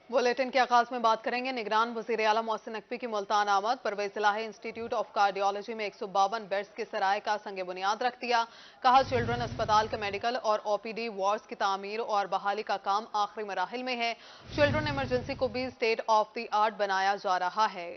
Bulletin के आगाज में बात करेंगे। निगरान वजीर आला मोहसिन नकवी की मुल्तान आमद। परवेज इलाही इंस्टीट्यूट ऑफ कार्डियोलॉजी में 152 बेड्स के सराय का संग बुनियाद रख दिया। कहा, चिल्ड्रन अस्पताल के मेडिकल और ओपीडी वार्ड्स की तामीर और बहाली का काम आखिरी मराहिल में है। चिल्ड्रन इमरजेंसी को भी स्टेट ऑफ द आर्ट बनाया जा रहा है।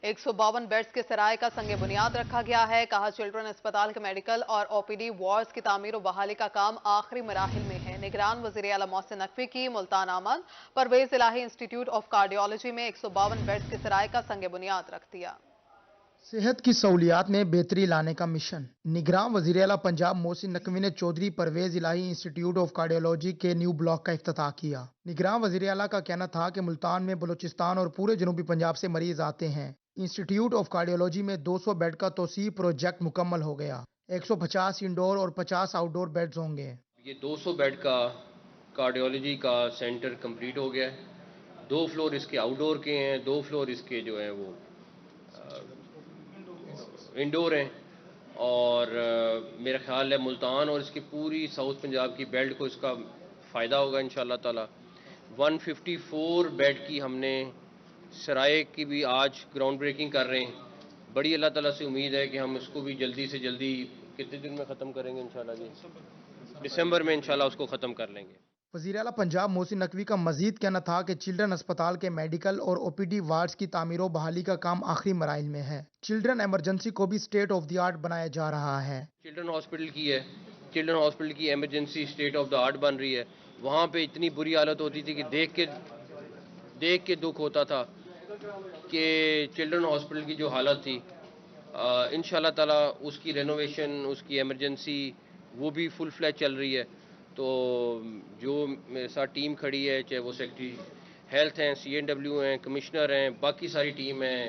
152 बेड्स के सराय का संग बुनियाद रखा गया है। कहा, चिल्ड्रन अस्पताल के मेडिकल और ओपीडी वार्ड्स की तामीर और बहाली का काम आखिरी मराहिल में है। निगरान वज़ीर आला मोहसिन नकवी की मुल्तान आमद। परवेज इलाही इंस्टीट्यूट ऑफ कार्डियोलॉजी में 152 बेड्स के सराय का संग बुनियाद रख दिया। सेहत की सहूलियात में बेहतरी लाने का मिशन। निगरान वज़ीर आला पंजाब मोहसिन नकवी ने चौधरी परवेज इलाही इंस्टीट्यूट ऑफ कार्डियोलॉजी के न्यू ब्लॉक का इफ्तिताह किया। निगरान वज़ीर आला का कहना था कि मुल्तान में बलूचिस्तान और पूरे जनूबी पंजाब से मरीज आते हैं। इंस्टीट्यूट ऑफ कार्डियोलॉजी में 200 बेड का तोसी प्रोजेक्ट मुकम्मल हो गया। 150 इंडोर और 50 आउटडोर बेड्स होंगे। ये 200 बेड का कार्डियोलॉजी का सेंटर कंप्लीट हो गया है। 2 फ्लोर इसके आउटडोर के हैं, 2 फ्लोर इसके जो हैं वो इंडोर हैं। और मेरा ख्याल है मुल्तान और इसकी पूरी साउथ पंजाब की बेल्ट को इसका फ़ायदा होगा इंशाल्लाह ताला। 154 बेड की हमने सराय की भी आज ग्राउंड ब्रेकिंग कर रहे हैं। बड़ी अल्लाह ताला से उम्मीद है कि हम इसको भी जल्दी से जल्दी कितने दिन में ख़त्म करेंगे इंशाल्लाह जी, दिसंबर में इंशाल्लाह उसको ख़त्म कर लेंगे। वज़ीर आला पंजाब मोहसिन नकवी का मजीद कहना था कि चिल्ड्रन अस्पताल के मेडिकल और ओपीडी वार्ड्स की तामीर बहाली का काम आखिरी मराइल में है। चिल्ड्रन इमरजेंसी को भी स्टेट ऑफ द आर्ट बनाया जा रहा है। चिल्ड्रन हॉस्पिटल की है, चिल्ड्रन हॉस्पिटल की emergency state of the art बन रही है। वहाँ पे इतनी बुरी हालत होती थी कि देख के दुख होता था कि चिल्ड्रन हॉस्पिटल की जो हालत थी, इंशाल्लाह ताला उसकी रेनोवेशन, उसकी एमरजेंसी वो भी फुल फ्लैज चल रही है। तो जो मेरे साथ टीम खड़ी है, चाहे वो सेक्रेटरी हेल्थ हैं, CNW हैं, कमिश्नर हैं, बाकी सारी टीम है,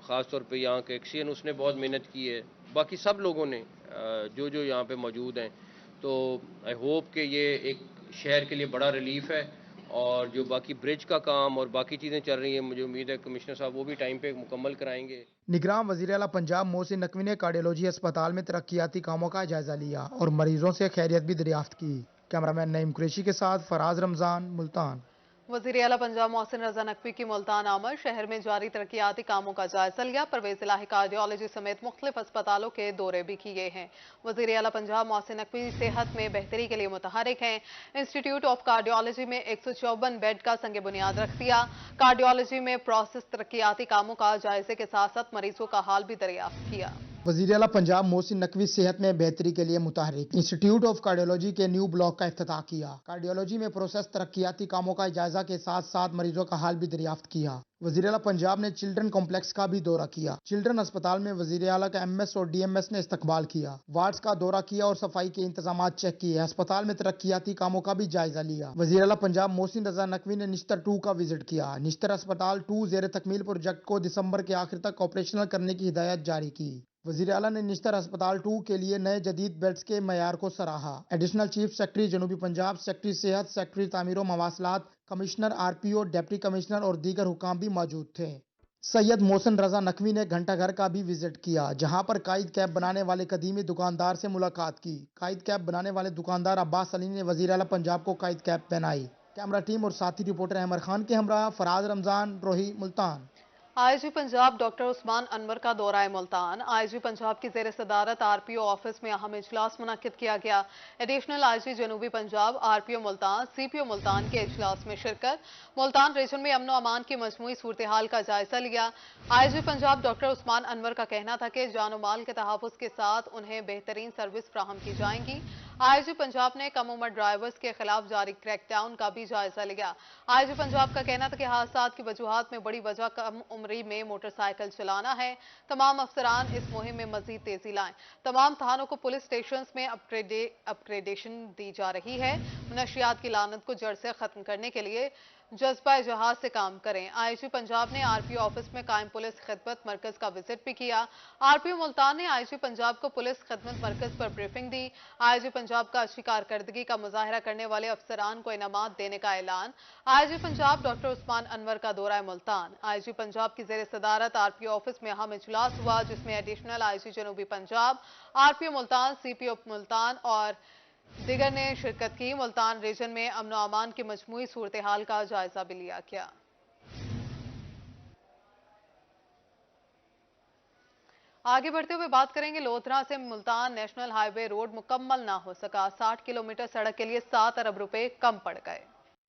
ख़ास तौर पे यहाँ के एक्सीएन उसने बहुत मेहनत की है, बाकी सब लोगों ने जो जो यहाँ पे मौजूद हैं। तो आई होप कि ये एक शहर के लिए बड़ा रिलीफ है। और जो बाकी ब्रिज का काम और बाकी चीज़ें चल रही हैं, मुझे उम्मीद है कमिश्नर साहब वो भी टाइम पे मुकम्मल कराएंगे। निगरान वज़ीर आला पंजाब मोहसिन नकवी ने कार्डियोलॉजी अस्पताल में तरक्याती कामों का जायजा लिया और मरीजों से खैरियत भी दरियाफ्त की। कैमरामैन नईम कुरैशी के साथ फराज रमजान, मुल्तान। वज़ीर आला पंजाब मोहसिन रजा नकवी की मुल्तान आमद। शहर में जारी तरक्याती कामों का जायजा लिया। परवेज इलाही कार्डियोलॉजी समेत मुख्तलिफ अस्पतालों के दौरे भी किए हैं। वज़ीर आला पंजाब मोहसिन नकवी सेहत में बेहतरी के लिए मुतहरिक हैं। इंस्टीट्यूट ऑफ कार्डियोलॉजी में 154 बेड का संग बुनियाद रख दिया। कार्डियोलॉजी में प्रोसेस तरक्याती कामों का जायजे के साथ साथ मरीजों का हाल भी दरियाफ्त किया। वज़ीर आला पंजाब मोहसिन नकवी सेहत में बेहतरी के लिए मुतहरिक। इंस्टीट्यूट ऑफ कार्डियोलॉजी के न्यू ब्लॉक का इफ्तिताह किया। कार्डियोलॉजी में प्रोसेस तरक्याती कामों का जायजा के साथ साथ मरीजों का हाल भी दरियाफ्त किया। वज़ीर आला पंजाब ने चिल्ड्रन कॉम्प्लेक्स का भी दौरा किया। चिल्ड्रन अस्पताल में वज़ीर आला का MS और DMS ने इस्तकबाल किया। वार्ड्स का दौरा किया और सफाई के इंतजाम चेक किए। अस्पताल में तरक्याती कामों का भी जायजा लिया। वज़ीर आला पंजाब मोहसिन रजा नकवी ने निश्तर 2 का विजिट किया। निश्तर अस्पताल 2 ज़ेर तकमील प्रोजेक्ट को दिसंबर के आखिर तक ऑपरेशनल करने की हिदायत जारी की। वज़ीर आला ने निश्तर अस्पताल 2 के लिए नए जदीद बेड्स के मयार को सराहा। एडिशनल चीफ सेक्रेटरी जनूबी पंजाब, सेक्रेटरी सेहत, सेक्रेटरी तामीर व मवासलात, कमिश्नर RPO, डिप्टी कमिश्नर और दीगर हुकाम भी मौजूद थे। सैयद मोहसिन रजा नकवी ने घंटा घर का भी विजिट किया, जहां पर कायद कैब बनाने वाले कदीमी दुकानदार से मुलाकात की। कायद कैब बनाने वाले दुकानदार अब्बास अली ने वज़ीर आला पंजाब को कायद कैब पहनाई। कैमरा टीम और साथी रिपोर्टर अहमद खान के हमरा फराज रमजान, रोही, मुल्तान। IG पंजाब डॉक्टर उस्मान अनवर का दौरा मुल्तान। IG पंजाब की ज़ेर सदारत RPO ऑफिस में अहम इजलास मुनक्किद किया गया। एडिशनल IG जनूबी पंजाब, RPO मुल्तान, CPO मुल्तान के इजलास में शिरकत। मुल्तान रीजन में अमन अमान की मजमूई सूरत हाल का जायजा लिया। IG पंजाब डॉक्टर उस्मान अनवर का कहना था कि जान माल के तहफ़्फ़ुज़ के साथ उन्हें बेहतरीन सर्विस फ्राहम की जाएंगी। IG पंजाब ने कम उम्र ड्राइवर्स के खिलाफ जारी क्रैकडाउन का भी जायजा लिया। IG पंजाब का कहना था कि हादसात की वजूहात में बड़ी वजह कम उम्री में मोटरसाइकिल चलाना है। तमाम अफसरान इस मुहिम में मजीद तेजी लाएं। तमाम थानों को पुलिस स्टेशन में अपग्रेडेशन दी जा रही है। नशियात की लानत को जड़ से खत्म करने के लिए जज्बा जहाज से काम करें। IG पंजाब ने RPO ऑफिस में कायम पुलिस खिदमत मरकज का विजिट भी किया। RPO मुल्तान ने IG पंजाब को पुलिस खिदमत मरकज पर ब्रीफिंग दी। IG पंजाब का अच्छी कारकर्दगी का मुजाहरा करने वाले अफसरान को इनामात देने का ऐलान। IG पंजाब डॉक्टर उस्मान अनवर का दौरा मुल्तान। IG पंजाब की ज़ेर सदारत RPO ऑफिस में अहम इजलास हुआ, जिसमें एडिशनल IG जनूबी पंजाब, RPO मुल्तान, CPO मुल्तान और दिगर ने शिरकत की। मुल्तान रीजन में अमन और अमान की मजमूई सूरत हाल का जायजा भी लिया गया। आगे बढ़ते हुए बात करेंगे लोधरा से मुल्तान नेशनल हाईवे रोड मुकम्मल ना हो सका। 60 किलोमीटर सड़क के लिए 7 अरब रुपए कम पड़ गए।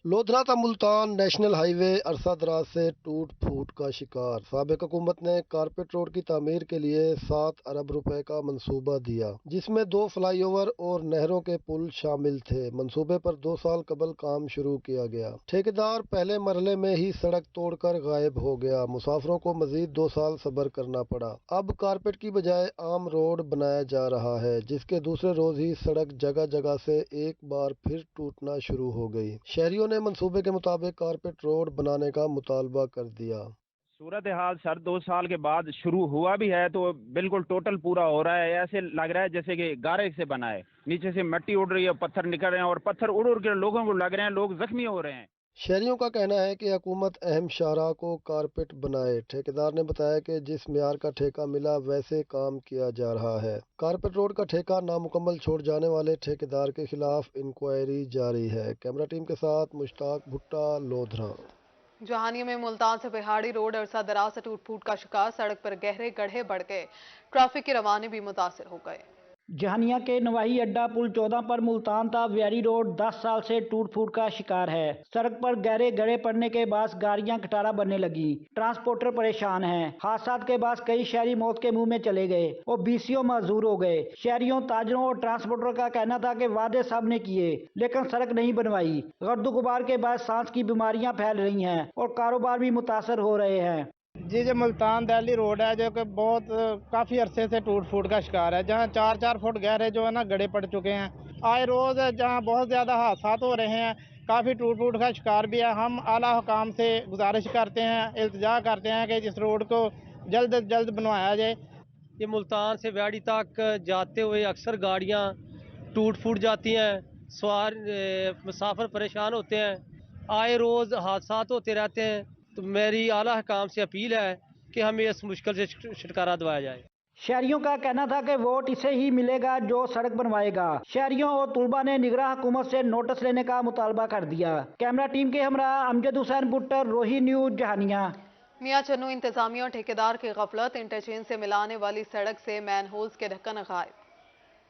लोधरा का मुल्तान नेशनल हाईवे अरसा दराज से टूट फूट का शिकार। साबिक हुकूमत ने कारपेट रोड की तामीर के लिए 7 अरब रुपए का मंसूबा दिया, जिसमें 2 फ्लाईओवर और नहरों के पुल शामिल थे। मंसूबे पर 2 साल कबल काम शुरू किया गया। ठेकेदार पहले मरहले में ही सड़क तोड़कर गायब हो गया। मुसाफिरों को मजीद 2 साल सब्र करना पड़ा। अब कारपेट की बजाय आम रोड बनाया जा रहा है, जिसके दूसरे रोज ही सड़क जगह जगह से एक बार फिर टूटना शुरू हो गई। शहरियों ने मंसूबे के मुताबिक कारपेट रोड बनाने का मुतालबा कर दिया। सूरत हाल सर 2 साल के बाद शुरू हुआ भी है तो बिल्कुल टोटल पूरा हो रहा है। ऐसे लग रहा है जैसे कि गारे से बना है, नीचे से मिट्टी उड़ रही है, पत्थर निकल रहे हैं और पत्थर उड़ उड़ के लोगों को लग रहे हैं, लोग जख्मी हो रहे हैं। शहरियों का कहना है कि हुकूमत अहम शाहराह को कारपेट बनाए। ठेकेदार ने बताया कि जिस मियार का ठेका मिला वैसे काम किया जा रहा है। कारपेट रोड का ठेका नामुकम्मल छोड़ जाने वाले ठेकेदार के खिलाफ इंक्वायरी जारी है। कैमरा टीम के साथ मुश्ताक भुट्टा, लोधरा। जहानिया में मुल्तान से बिहाड़ी रोड अरसा दराज से टूट फूट का शिकार। सड़क पर गहरे गड्ढे बढ़ गए। ट्रैफिक के रवाने भी मुतासिर हो गए। जहानिया के नवाही अड्डा पुल 14 पर मुल्तान ता व्यारी रोड 10 साल से टूट फूट का शिकार है। सड़क पर गहरे गड्ढे पड़ने के बाद गाड़ियां खटारा बनने लगी। ट्रांसपोर्टर परेशान हैं। हादसा के बाद कई शहरी मौत के मुंह में चले गए और बीसीओ मजदूर हो गए। शहरियों, ताजरों और ट्रांसपोर्टर का कहना था कि वादे सब ने किए लेकिन सड़क नहीं बनवाई। गर्द गुबार के बाद सांस की बीमारियां फैल रही हैं और कारोबार भी मुतासर हो रहे हैं। जी जो मुल्तान दिल्ली रोड है जो कि बहुत काफ़ी अरसे से टूट फूट का शिकार है, जहाँ 4-4 फुट गहरे जो है ना गड्ढे पड़ चुके हैं। आए रोज़ जहाँ बहुत ज़्यादा हादसा हो रहे हैं, काफ़ी टूट फूट का शिकार भी है। हम आला हुकाम से गुजारिश करते हैं, इल्तिजा करते हैं कि इस रोड को जल्द से जल्द बनवाया जाए। ये मुल्तान से व्याड़ी तक जाते हुए अक्सर गाड़ियाँ टूट फूट जाती हैं, मुसाफिर परेशान होते हैं, आए रोज़ हादसा होते रहते हैं। तो मेरी आला हुकाम से अपील है कि हमें इस मुश्किल से छुटकारा दिलाया जाए। शहरियों का कहना था कि वोट इसे ही मिलेगा जो सड़क बनवाएगा। शहरियों और तुलबा ने निगरां हुकूमत से नोटिस लेने का मुतालबा कर दिया। कैमरा टीम के हमरा अमजद हुसैन बुट्टर, रोही न्यूज, जहानिया। मियां चन्नू इंतजामिया और ठेकेदार की गफलत। इंटरचेंज से मिलाने वाली सड़क से मैनहोल्स के ढक्कन गायब।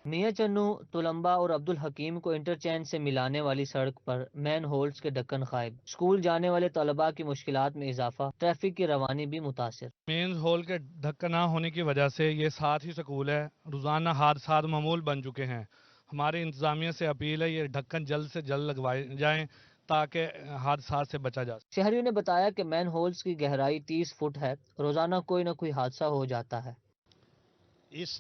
मियां चन्नू, तुलंबा और अब्दुल हकीम को इंटरचेंज से मिलाने वाली सड़क पर मैन होल्स के ढक्कन गायब। स्कूल जाने वाले तलबा की मुश्किलात में इजाफा। ट्रैफिक की रवानी भी मुतासिर। मेन होल के ढक्कन ना होने की वजह से ये साथ ही स्कूल है, रोजाना हादसा मामूल बन चुके हैं। हमारी इंतजामिया से अपील है ये ढक्कन जल्द से जल्द लगवाए जाएं ताकि हादसा से बचा जा सके। शहरियों ने बताया कि मैन होल्स की गहराई 30 फुट है। रोजाना कोई न कोई हादसा हो जाता है। इस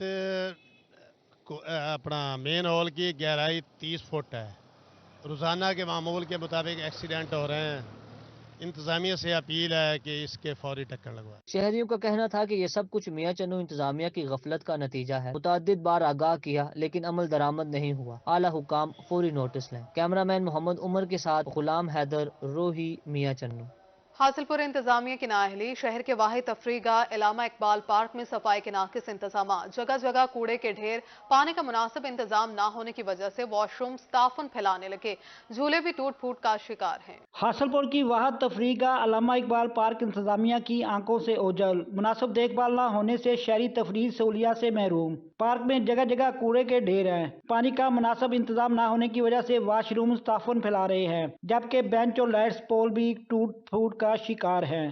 अपना मेन हॉल की गहराई 30 फुट है। रोज़ाना के मामूल के मुताबिक एक्सीडेंट हो रहे हैं। इंतज़ामिया से अपील है कि इसके फौरी ढक्कन लगवाएं। शहरियों का कहना था कि ये सब कुछ मियां चन्नू इंतजामिया की गफलत का नतीजा है। मुतअद्दिद बार आगाह किया लेकिन अमल दरामद नहीं हुआ। आला हुकाम फौरी नोटिस लें। कैमरामैन मोहम्मद उमर के साथ गुलाम हैदर, रोही, मियां चन्नू। हासिलपुर इंतजामिया की नाअहली। शहर के वाहिद तफरीगाह इलामा इकबाल पार्क में सफाई के नाकिस इंतजाम। जगह जगह कूड़े के ढेर। पानी का मुनासिब इंतजाम न होने की वजह से वॉशरूम ताफुन फैलाने लगे। झूले भी टूट फूट का शिकार हैं। हासिलपुर की वाहिद तफरीगाह इलामा इकबाल पार्क इंतजामिया की आंखों से ओझल। मुनासिब देखभाल न होने से शहरी तफरीह सहूलियात से महरूम। पार्क में जगह जगह कूड़े के ढेर हैं। पानी का मुनासिब इंतजाम न होने की वजह से वॉशरूम ताफुन फैला रहे हैं, जबकि बेंच और लाइट्स पोल भी टूट फूट का शिकार है।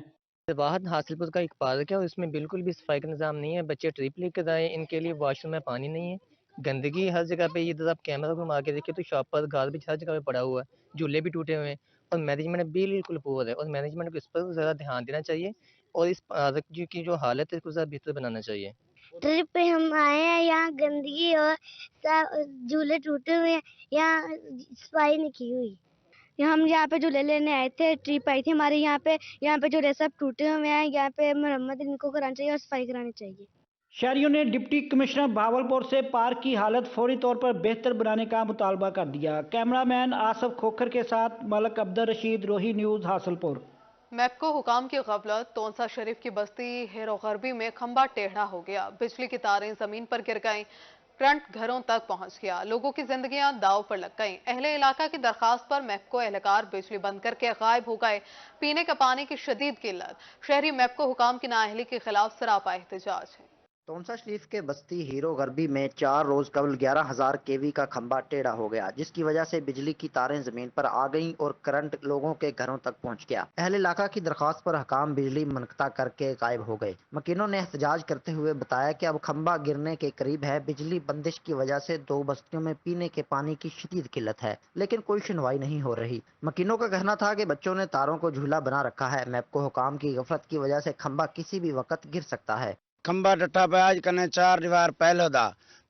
वाहद हासिलपुर का एक पार्क है और इसमें बिल्कुल भी सफाई का निज़ाम नहीं है। बच्चे ट्रिप लेकर आए, इनके लिए वॉशरूम में पानी नहीं है। गंदगी हर जगह पे। इधर आप कैमरा घुमा के देखिए तो शॉप पर गार्बेज हर जगह पे पड़ा हुआ है। झूले भी टूटे हुए हैं और मैनेजमेंट बिल्कुल पुअर है और मैनेजमेंट को इस पर ज़रा ध्यान देना चाहिए और इस पार्क की जो हालत है इसको ज़रा बेहतर बनाना चाहिए। ट्रिप पे हम आए हैं, यहाँ गंदगी और झूले टूटे हुए हैं, यहाँ सफाई नहीं की हुई। हम यहाँ पे झूले लेने आए थे, ट्रिप आई थी हमारे यहाँ पे झूले सब टूटे हुए हैं। यहाँ पे मरम्मत इनको करानी चाहिए और सफाई करानी चाहिए। शहरियों ने डिप्टी कमिश्नर भावलपुर से पार्क की हालत फौरी तौर पर बेहतर बनाने का मुतालबा कर दिया। कैमरामैन आसफ खोखर के साथ मलक अब्दुल रशीद, रोही न्यूज, हासिलपुर। मैप्को हुकाम की गफलत। तोनसा शरीफ की बस्ती हेरो गरबी में खंबा टेढ़ा हो गया। बिजली की तारें जमीन पर गिर गईं। करंट घरों तक पहुंच गया। लोगों की जिंदगियां दांव पर लग गईं। अहले इलाका की दरखास्त पर मैप्को एहलकार बिजली बंद करके गायब हो गए। पीने का पानी की शदीद किल्लत। शहरी मैप्को हुकाम की नाअहली के खिलाफ सरापा एहतजाज है। तोनसा शरीफ के बस्ती हीरो गरबी में 4 रोज कबल 11,000 केवी का खंभा टेढ़ा हो गया, जिसकी वजह से बिजली की तारें जमीन पर आ गईं और करंट लोगों के घरों तक पहुंच गया। अहले इलाका की दरखास्त पर हकाम बिजली मुनक़ता करके गायब हो गए। मकीनों ने एहतजाज करते हुए बताया कि अब खंभा गिरने के करीब है। बिजली बंदिश की वजह से 2 बस्तियों में पीने के पानी की शदीद किल्लत है, लेकिन कोई सुनवाई नहीं हो रही। मकीनों का कहना था कि बच्चों ने तारों को झूला बना रखा है। मैप्को हुकाम की गफलत की वजह से खंभा किसी भी वक्त गिर सकता है। खंबा डट्ठा पे आज कने 4 दीवार पहले दा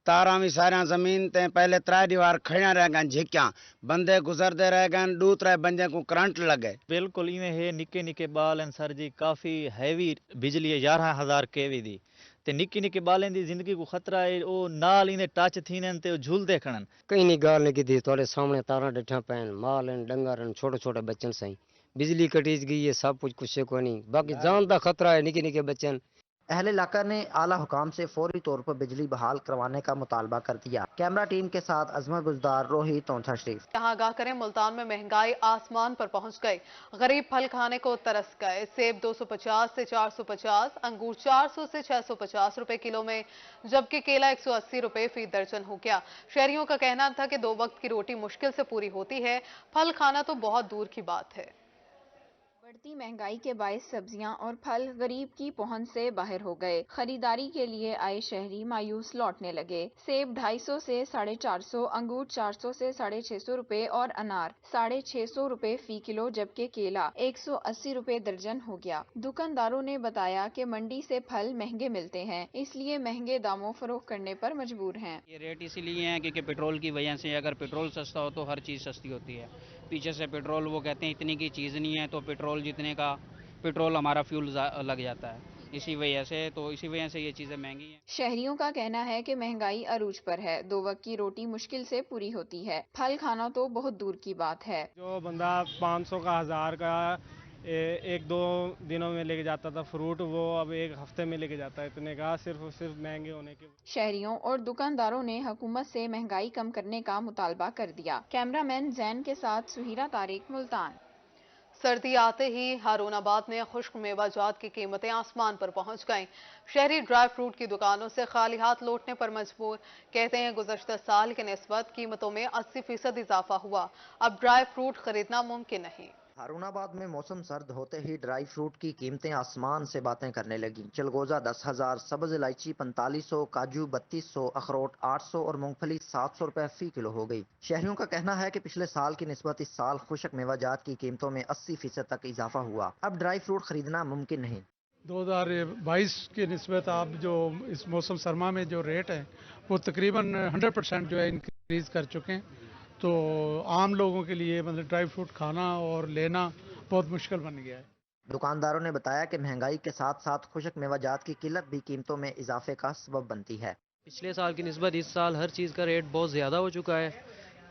तारा भी सारा जमीन ते पहले 3 दीवार खड़िया रह गए झिक्या बंदे गुजरते रह गए दूसरे बंदे को करंट लगे। बिल्कुल इवें है निके निके बाल सर जी काफ़ी हैवी बिजली 11,000 केवी दी ते निकी निके बालें दी जिंदगी को खतरा है। ओ नाल इने टच थीने ते झूलदे खणन कहीं नहीं गाल नहीं की थोड़े सामने तारा डट्ठा पैन माल डंगर छोटे छोटे बच्चन सही बिजली कटीज गई है। सब कुछ को नहीं बाकी जान का खतरा है निके निके बच्चन। अहले इलाका ने आला हुकाम से फौरी तौर पर बिजली बहाल करवाने का मुतालबा कर दिया। कैमरा टीम के साथ अजमत गुजदार, रोहित, तोनसा शरीफ। यहाँ आगाह करें, मुल्तान में महंगाई आसमान पर पहुंच गई। गरीब फल खाने को तरस गए। सेब 250 से 450, अंगूर 400 से 650 रुपए किलो में, जबकि केला 180 रुपए फी दर्जन हो गया। शहरियों का कहना था कि 2 वक्त की रोटी मुश्किल से पूरी होती है, फल खाना तो बहुत दूर की बात है। बढ़ती महंगाई के बायस सब्जियां और फल गरीब की पहुंच से बाहर हो गए। खरीदारी के लिए आए शहरी मायूस लौटने लगे। सेब 250 से 450, अंगूर 400 से 650 रुपए और अनार 650 रुपए फी किलो, जबकि केला 180 रुपए दर्जन हो गया। दुकानदारों ने बताया कि मंडी से फल महंगे मिलते हैं, इसलिए महंगे दामों फरोख्त करने पर मजबूर हैं। ये रेट इसीलिए है क्योंकि पेट्रोल की वजह से, अगर पेट्रोल सस्ता हो तो हर चीज़ सस्ती होती है। पीछे से पेट्रोल वो कहते हैं इतनी की चीज़ नहीं है, तो पेट्रोल जितने का पेट्रोल हमारा फ्यूल लग जाता है, इसी वजह से ये चीज़ें महंगी हैं। शहरियों का कहना है कि महंगाई अरूज पर है। 2 वक्त की रोटी मुश्किल से पूरी होती है, फल खाना तो बहुत दूर की बात है। जो बंदा 500 का 1000 का 1-2 दिनों में लेके जाता था फ्रूट, वो अब 1 हफ्ते में लेके जाता है इतने का, सिर्फ महंगे होने के। शहरियों और दुकानदारों ने हुकूमत से महंगाई कम करने का मुतालबा कर दिया। कैमरामैन जैन के साथ सुहीरा तारिक, मुल्तान। सर्दी आते ही हारूनाबाद में खुश्क मेवाजात की कीमतें आसमान पर पहुंच गईं। शहरी ड्राई फ्रूट की दुकानों से खाली हाथ लौटने पर मजबूर। कहते हैं गुज़श्ता साल के निस्बत कीमतों में 80% इजाफा हुआ। अब ड्राई फ्रूट खरीदना मुमकिन नहीं। हारूनाबाद में मौसम सर्द होते ही ड्राई फ्रूट की कीमतें आसमान से बातें करने लगी। चलगोजा 10,000, सब्ज इलायची 4500, काजू 3200, अखरोट 800 और मूंगफली 700 रुपए फी किलो हो गई। शहरियों का कहना है कि पिछले साल की निस्बत इस साल खुशक मेवाजात की कीमतों में 80% तक इजाफा हुआ। अब ड्राई फ्रूट खरीदना मुमकिन नहीं। 2022 की निस्बत आप जो इस मौसम सरमा में जो रेट है वो तकरीबन 100% जो है इंक्रीज कर चुके हैं, तो आम लोगों के लिए मतलब ड्राई फ्रूट खाना और लेना बहुत मुश्किल बन गया है। दुकानदारों ने बताया कि महंगाई के साथ साथ खुशक मेवाजात की किल्लत भी कीमतों में इजाफे का सबब बनती है। पिछले साल की निस्बत इस साल हर चीज़ का रेट बहुत ज़्यादा हो चुका है,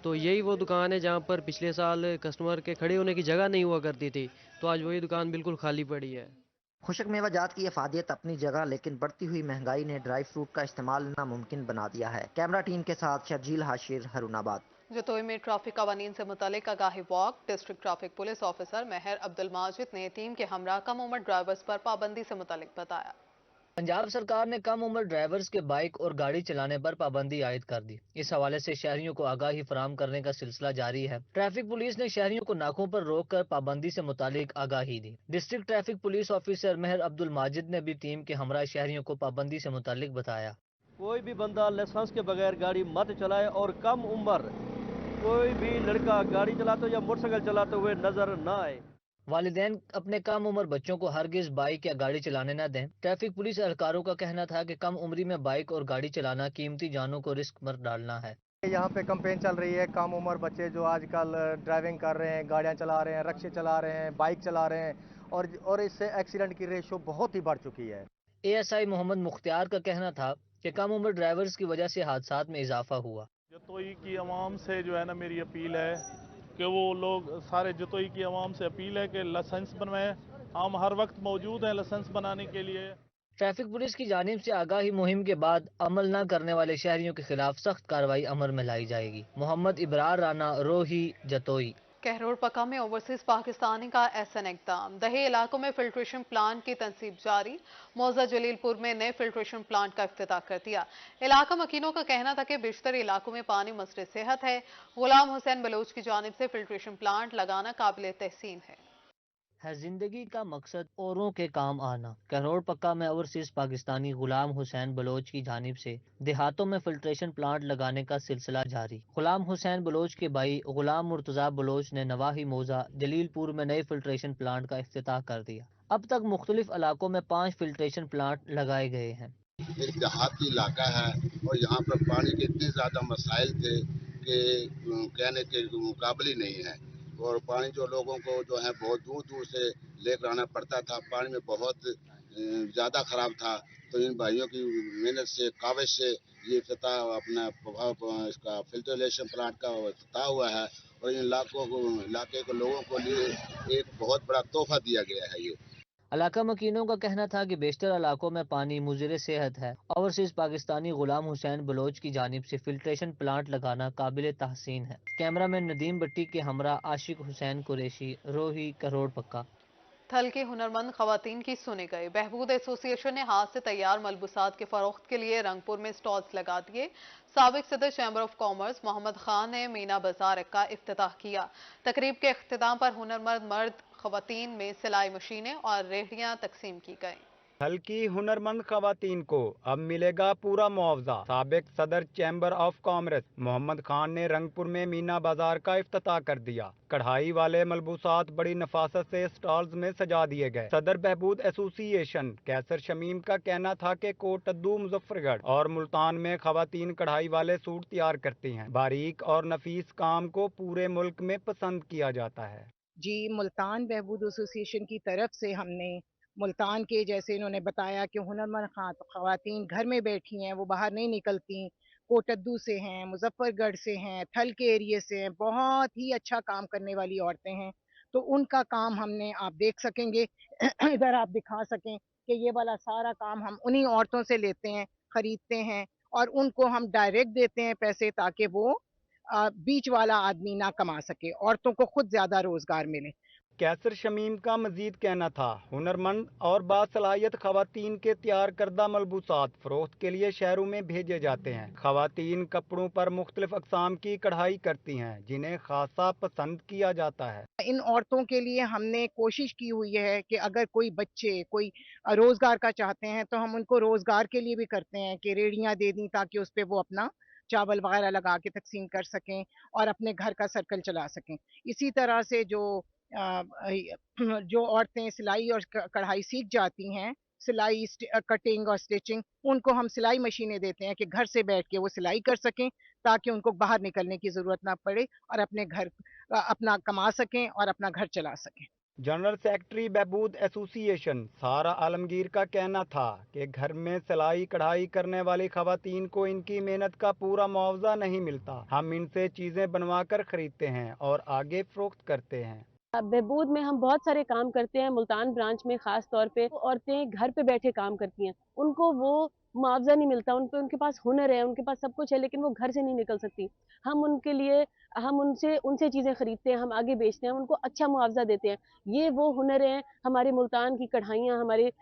तो यही वो दुकान है जहाँ पर पिछले साल कस्टमर के खड़े होने की जगह नहीं हुआ करती थी, तो आज वही दुकान बिल्कुल खाली पड़ी है। खुशक मेवाजात की अफादियत अपनी जगह, लेकिन बढ़ती हुई महंगाई ने ड्राई फ्रूट का इस्तेमाल नामुमकिन बना दिया है। कैमरा टीम के साथ शर्जील हाशिर, हारूनाबाद। जतोई में ट्रैफिक कवानीन से मुतालिक आगाही walk. District traffic police officer Mehar Abdul Majid ने टीम के हमरा कम उम्र ड्राइवर्स पर पाबंदी से मुतालिक बताया। पंजाब सरकार ने कम उम्र ड्राइवर्स के बाइक और गाड़ी चलाने पर पाबंदी आयद कर दी। इस हवाले से शहरियों को आगाही फराहम करने का सिलसिला जारी है। ट्रैफिक पुलिस ने शहरियों को नाकों पर रोक कर पाबंदी से मुतालिक आगाही दी। District traffic police officer Mehar Abdul Majid ने भी टीम के हमरा शहरियों को पाबंदी से मुतालिक बताया। कोई भी बंदा लाइसेंस के बगैर गाड़ी मत चलाए और कम उम्र कोई भी लड़का गाड़ी चलाते या मोटरसाइकिल चलाते हुए नजर न आए। वालिदैन अपने कम उम्र बच्चों को हरगिज बाइक या गाड़ी चलाने न दें। ट्रैफिक पुलिस एहलकारों का कहना था कि कम उम्री में बाइक और गाड़ी चलाना कीमती जानों को रिस्क में डालना है। यहाँ पे कैंपेन चल रही है, कम उम्र बच्चे जो आजकल ड्राइविंग कर रहे हैं, गाड़ियाँ चला रहे हैं, रिक्शे चला रहे हैं, बाइक चला रहे हैं और इससे एक्सीडेंट की रेशो बहुत ही बढ़ चुकी है। ASI मोहम्मद मुख्तियार का कहना था कि कम उम्र ड्राइवर्स की वजह से हादसात में इजाफा हुआ। जतोई की आवाम से जो है ना मेरी अपील है कि वो लोग सारे जतोई की आवाम से अपील है कि लाइसेंस बनवाएं। हम हर वक्त मौजूद हैं लाइसेंस बनाने के लिए। ट्रैफिक पुलिस की जानिब से आगाही मुहिम के बाद अमल न करने वाले शहरियों के खिलाफ सख्त कार्रवाई अमल में लाई जाएगी। मोहम्मद इब्रार राना, रोही, जतोई। कहरोड़ पक्का में ओवरसीज पाकिस्तानी का एहसन इक़दाम। दही इलाकों में फिल्ट्रेशन प्लांट की तनसीब जारी। मौजा जलीलपुर में नए फिल्ट्रेशन प्लांट का इफ्तिताह कर दिया। इलाका मकीनों का कहना था कि बेशतर इलाकों में पानी मसले सेहत है। गुलाम हुसैन बलोच की जानिब से फिल्ट्रेशन प्लांट लगाना काबिल तहसीन है। जिंदगी का मकसद औरों के काम आना। कहरोड़ पक्का में ओवरसीज पाकिस्तानी गुलाम हुसैन बलोच की जानिब से देहातों में फिल्ट्रेशन प्लांट लगाने का सिलसिला जारी। गुलाम हुसैन बलोच के भाई गुलाम मुर्तजा बलोच ने नवाही मौजा जलीलपुर में नए फिल्ट्रेशन प्लांट का इफ्तिताह कर दिया। अब तक मुख्तलिफ इलाकों में 5 फिल्ट्रेशन प्लांट लगाए गए हैं। एक देहाती इलाका है और यहाँ पर पानी के इतने ज़्यादा मसाइल थे कि कहने के मुकाबले नहीं है, और पानी जो लोगों को जो है बहुत दूर दूर से लेकर आना पड़ता था। पानी में बहुत ज़्यादा ख़राब था। तो इन भाइयों की मेहनत से, काविश से ये इफ्तिताह अपना इसका फिल्ट्रेशन प्लांट का इफ्तिताह हुआ है, और इन इलाके के लोगों को लिए एक बहुत बड़ा तोहफा दिया गया है। ये इलाका मकीनों का कहना था कि बेशतर इलाकों में पानी मुज़िर सेहत है। ओवरसीज पाकिस्तानी गुलाम हुसैन बलोच की जानिब से फिल्ट्रेशन प्लांट लगाना काबिल तहसीन है। कैमरामैन नदीम भट्टी के हमरा आशिक हुसैन कुरैशी, रोही, कहरोड़ पक्का। थल के हुनरमंद खवातीन की सुने गए। बहबूद एसोसिएशन ने हाथ से तैयार मलबूसात के फरोख्त के लिए रंगपुर में स्टॉल्स लगा दिए। साबिक सदर chamber of commerce Mohammad Khan ने मीना बाजार का इफ्तिताह किया। तकरीब के इख्तिताम पर हुनरमंद मर्द खवातीन में सिलाई मशीनें और रेहड़ियां तकसीम की गईं। हल्की हुनरमंद खवातीन को अब मिलेगा पूरा मुआवजा। साबिक सदर chamber of commerce Mohammad Khan ने रंगपुर में मीना बाजार का इफ्तिताह कर दिया। कढ़ाई वाले मलबूसात बड़ी नफासत से स्टॉल्स में सजा दिए गए। सदर बहबूद एसोसिएशन कैसर शमीम का कहना था कि कोटद्दू, मुजफ्फरगढ़ और मुल्तान में खवातीन कढ़ाई वाले सूट तैयार करती हैं। बारीक और नफीस काम को पूरे मुल्क में पसंद किया जाता है। जी, मुल्तान बहबूद एसोसिएशन की तरफ से हमने मुल्तान के, जैसे इन्होंने बताया कि हुनरमंद खवातीन घर में बैठी हैं, वो बाहर नहीं निकलती, कोटद्दू से हैं, मुजफ्फरगढ़ से हैं, थल के एरिए से हैं, बहुत ही अच्छा काम करने वाली औरतें हैं। तो उनका काम हमने, आप देख सकेंगे इधर आप दिखा सकें कि ये वाला सारा काम हम उन्हीं औरतों से लेते हैं, खरीदते हैं, और उनको हम डायरेक्ट देते हैं पैसे, ताकि वो बीच वाला आदमी ना कमा सके, औरतों को खुद ज्यादा रोजगार मिले। कैसर शमीम का मजीद कहना था, हुनरमंद और बासलाहियत खवातीन के तैयार करदा मलबूसात फरोख्त के लिए शहरों में भेजे जाते हैं। खवातीन कपड़ों पर मुख्तलिफ अक़साम की कढ़ाई करती हैं, जिन्हें खासा पसंद किया जाता है। इन औरतों के लिए हमने कोशिश की हुई है कि अगर कोई बच्चे कोई रोजगार का चाहते हैं तो हम उनको रोजगार के लिए भी करते हैं कि रेहड़ियां दे दी, ताकि उस पर वो अपना चावल वगैरह लगा के तकसीम कर सकें और अपने घर का सर्कल चला सकें। इसी तरह से जो औरतें सिलाई और कढ़ाई सीख जाती हैं, सिलाई, कटिंग और स्टिचिंग, उनको हम सिलाई मशीनें देते हैं कि घर से बैठ के वो सिलाई कर सकें, ताकि उनको बाहर निकलने की ज़रूरत ना पड़े और अपने घर अपना कमा सकें और अपना घर चला सकें। जनरल सेक्रेटरी बहबूद एसोसिएशन सारा आलमगीर का कहना था कि घर में सिलाई कढ़ाई करने वाली खवातीन को इनकी मेहनत का पूरा मुआवजा नहीं मिलता। हम इनसे चीज़ें बनवा कर खरीदते हैं और आगे फरोख्त करते हैं। बहबूद में हम बहुत सारे काम करते हैं। मुल्तान ब्रांच में खास तौर पे औरतें घर पे बैठे काम करती हैं, उनको वो मुआवजा नहीं मिलता। उनके पास हुनर है, उनके पास सब कुछ है, लेकिन वो घर से नहीं निकल सकती। हम उनके लिए उनसे चीज़ें खरीदते हैं, हम आगे बेचते हैं, उनको अच्छा मुआवजा देते हैं। ये वो हुनर हैं, हमारे मुल्तान की कढ़ाइयाँ, हमारे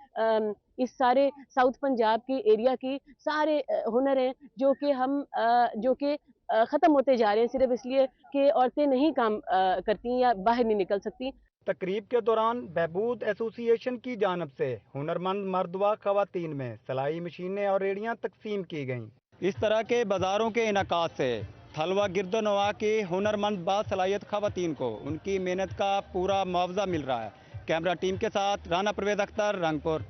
इस सारे साउथ पंजाब के एरिया की सारे हुनर हैं जो कि ख़त्म होते जा रहे हैं, सिर्फ इसलिए कि औरतें नहीं काम करती या बाहर नहीं निकल सकती। तकरीब के दौरान बहबूद एसोसिएशन की जानब से हुनरमंद मर्द व खवातीन में सिलाई मशीनें और रेहड़ियां तकसीम की गईं। इस तरह के बाजारों के इनकास से थलवा गिरदोनवा की हुनरमंद बासलाहियत खवातीन को उनकी मेहनत का पूरा मुआवजा मिल रहा है। कैमरा टीम के साथ राना परवेज अख्तर, रंगपुर।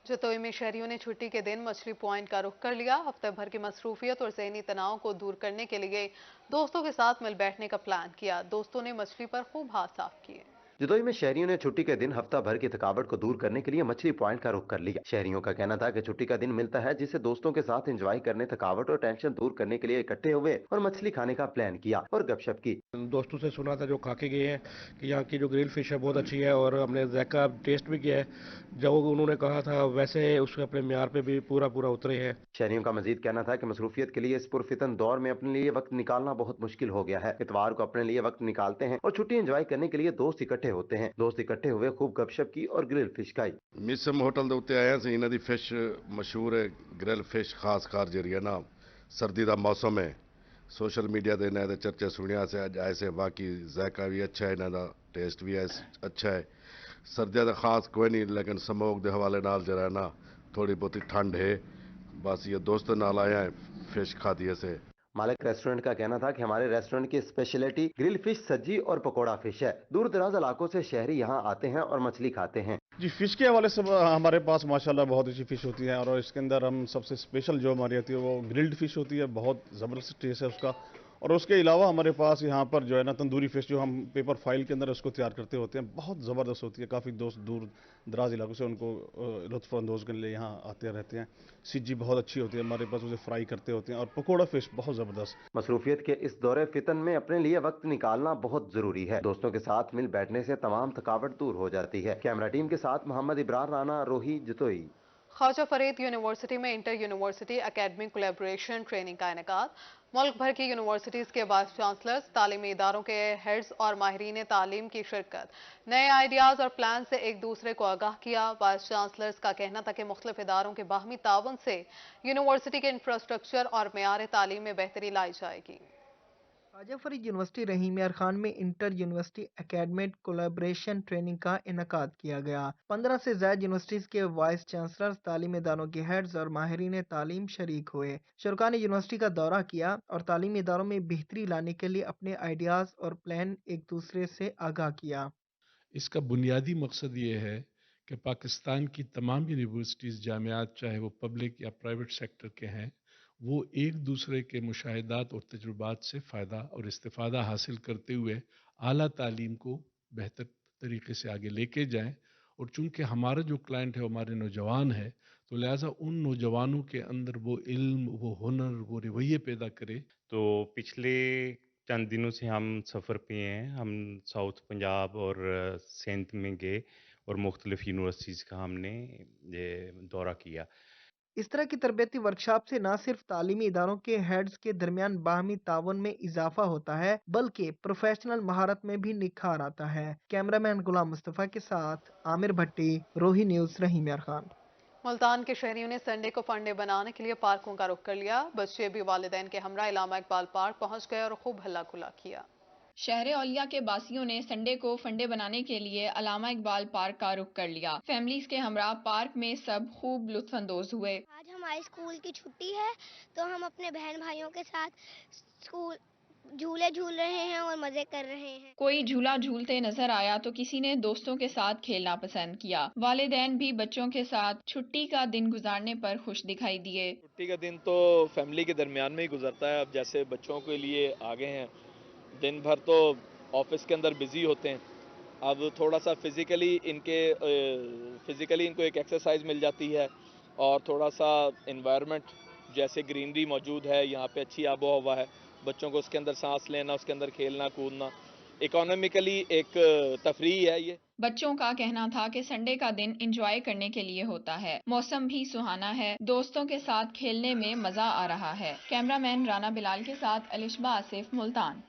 जतोई में शहरियों ने छुट्टी के दिन मछली पॉइंट का रुख कर लिया। हफ्ते भर की मसरूफियत और ज़हनी तनाव को दूर करने के लिए दोस्तों के साथ मिल बैठने का प्लान किया। दोस्तों ने मछली पर खूब हाथ साफ किए। जदोई में शहरियों ने छुट्टी के दिन हफ्ता भर की थकावट को दूर करने के लिए मछली पॉइंट का रुख कर लिया। शहरियों का कहना था कि छुट्टी का दिन मिलता है जिसे दोस्तों के साथ एंजॉय करने, थकावट और टेंशन दूर करने के लिए इकट्ठे हुए और मछली खाने का प्लान किया और गपशप की। दोस्तों से सुना था जो खा के गए हैं कि यहाँ की जो ग्रिल फिश है बहुत अच्छी है और हमने जायका टेस्ट भी किया है। जो उन्होंने कहा था वैसे उसके अपने म्यार पे भी पूरा उतरे हैं। शहरियों का मजीद कहना था कि मसरूफियत के लिए इस पुरफितन दौर में अपने लिए वक्त निकालना बहुत मुश्किल हो गया है। इतवार को अपने लिए वक्त निकालते हैं और छुट्टी एंजॉय करने के लिए दोस्त इकट्ठे होते हैं। दोस्त इकट्ठे हुए, खूब गपशप की और ग्रिल फिश खाई। मिसम होटल ਦੇ ਉੱਤੇ ਆਏ ਸੀ। ਇਹਨਾਂ ਦੀ ਫਿਸ਼ ਮਸ਼ਹੂਰ ਹੈ, ਗ੍ਰਿਲ ਫਿਸ਼ ਖਾਸ ਕਰ ਜਿਹੜੀ ਹੈ ਨਾ ਸਰਦੀ ਦਾ ਮੌਸਮ ਹੈ। ਸੋਸ਼ਲ ਮੀਡੀਆ ਤੇ ਇਹਨਾਂ ਦੇ ਚਰਚੇ ਸੁਣਿਆ ਸੀ। ਅੱਜ ਐਸੇ ਵਾਕਈ ਜ਼ਾਇਕਾ ਵੀ ਅੱਛਾ ਹੈ, ਇਹਨਾਂ ਦਾ ਟੇਸਟ ਵੀ ਅੱਛਾ ਹੈ। ਸਰਦੀਆਂ ਦਾ ਖਾਸ ਕੋਈ ਨਹੀਂ, ਲੇਕਿਨ ਸਮੋਕ ਦੇ ਹਵਾਲੇ ਨਾਲ ਜਿਹੜਾ ਨਾ ਥੋੜੀ ਬਹੁਤੀ ਠੰਡ ਹੈ। बस ये दोस्तों नाल आया है, फिश खा दिए से। मालिक रेस्टोरेंट का कहना था कि हमारे रेस्टोरेंट की स्पेशलिटी ग्रिल फिश, सज्जी और पकोड़ा फिश है। दूर दराज इलाकों से शहरी यहाँ आते हैं और मछली खाते हैं। जी, फिश के हवाले से हमारे पास माशाल्लाह बहुत अच्छी फिश होती है और इसके अंदर हम सबसे स्पेशल जो हमारी होती है वो ग्रिल्ड फिश होती है। बहुत ज़बरदस्त टेस्ट है उसका। और उसके अलावा हमारे पास यहाँ पर जो है ना तंदूरी फिश जो हम पेपर फाइल के अंदर उसको तैयार करते होते हैं, बहुत ज़बरदस्त होती है। काफ़ी दोस्त दूर दराज इलाकों से उनको लुत्फ़ अंदोज़ के लिए यहाँ आते रहते हैं। सिज्जी बहुत अच्छी होती है हमारे पास, उसे फ्राई करते होते हैं। और पकोड़ा फिश बहुत ज़बरदस्त। मसरूफियत के इस दौरे फितन में अपने लिए वक्त निकालना बहुत ज़रूरी है। दोस्तों के साथ मिल बैठने से तमाम थकावट दूर हो जाती है। कैमरा टीम के साथ मोहम्मद इब्रार राना, रोही, जतोई। ख्वाजा फरीद यूनिवर्सिटी में inter university academic collaboration training का इनेकाद। मुल्क भर की यूनिवर्सिटीज़ के वाइस चांसलर्स, तालीमी इदारों के हेड्स और माहिरीन तालीम की शिरकत। नए आइडियाज़ और प्लान से एक दूसरे को आगाह किया। वाइस चांसलर्स का कहना था कि मुख्तलिफ इदारों के बाहमी तावन से यूनिवर्सिटी के इंफ्रास्ट्रक्चर और मेयार तालीम में बेहतरी लाई जाएगी। ख्वाजा फरीद यूनिवर्सिटी रहीम यार खान में inter university academic collaboration training का इनेकाद किया गया। 15 से ज्यादा यूनिवर्सिटीज के वाइस चांसलर्स, तालीमी इदारों के हेड्स और माहिरीन तालीम शरीक हुए। शुरा ने यूनिवर्सिटी का दौरा किया और तालीमी इदारों में बेहतरी लाने के लिए अपने आइडियाज और प्लान एक दूसरे से आगाह किया। इसका बुनियादी मकसद ये है कि पाकिस्तान की तमाम यूनिवर्सिटीज़, जामियात, चाहे वो पब्लिक या प्राइवेट सेक्टर के हैं, वो एक दूसरे के मुशाहिदात और तजुर्बात से फ़ायदा और इस्तिफ़ादा हासिल करते हुए आला तालीम को बेहतर तरीके से आगे लेके जाएं। और चूँकि हमारा जो क्लाइंट है हमारे नौजवान है, तो लिहाजा उन नौजवानों के अंदर वो इल्म, वो हुनर, वो रवैये पैदा करे। तो पिछले चंद दिनों से हम सफ़र पे हैं। हम साउथ पंजाब और सिंध में गए और मुख्तलिफ यूनिवर्सिटीज़ का हमने दौरा किया। इस तरह की तरबियती वर्कशॉप से न सिर्फ तालीमी इदारों के हेड्स के दरमियान बाहमी तावन में इजाफा होता है, बल्कि प्रोफेशनल महारत में भी निखार आता है। कैमरामैन गुलाम मुस्तफ़ा के साथ आमिर भट्टी, रोही न्यूज़, रहीम यार खान। मुल्तान के शहरियों ने संडे को फंडे बनाने के लिए पार्कों का रुख कर लिया। बच्चे भी वालिदैन के हमरा इलामा इकबाल पार्क पहुंच गए और खूब हल्ला गुल्ला किया। शहर औलिया के बासियों ने संडे को फंडे बनाने के लिए अलामा इकबाल पार्क का रुख कर लिया। फैमिलीज के हमरा पार्क में सब खूब लुत्फानंदोज हुए। आज हमारे स्कूल की छुट्टी है तो हम अपने बहन भाइयों के साथ स्कूल झूले झूल रहे हैं और मजे कर रहे हैं। कोई झूला झूलते नजर आया तो किसी ने दोस्तों के साथ खेलना पसंद किया। वालिदैन भी बच्चों के साथ छुट्टी का दिन गुजारने पर खुश दिखाई दिए। छुट्टी का दिन तो फैमिली के दरमियान में ही गुजरता है। अब जैसे बच्चों के लिए आगे हैं, दिन भर तो ऑफिस के अंदर बिजी होते हैं। अब थोड़ा सा फिजिकली इनको एक एक्सरसाइज मिल जाती है और थोड़ा सा एनवायरनमेंट जैसे ग्रीनरी मौजूद है, यहाँ पे अच्छी आबो हवा है, बच्चों को उसके अंदर सांस लेना, उसके अंदर खेलना कूदना, इकोनॉमिकली एक तफरीह है ये। बच्चों का कहना था कि संडे का दिन एंजॉय करने के लिए होता है। मौसम भी सुहाना है, दोस्तों के साथ खेलने में मजा आ रहा है। कैमरामैन राना बिलाल के साथ अलिशबा आसिफ, मुल्तान।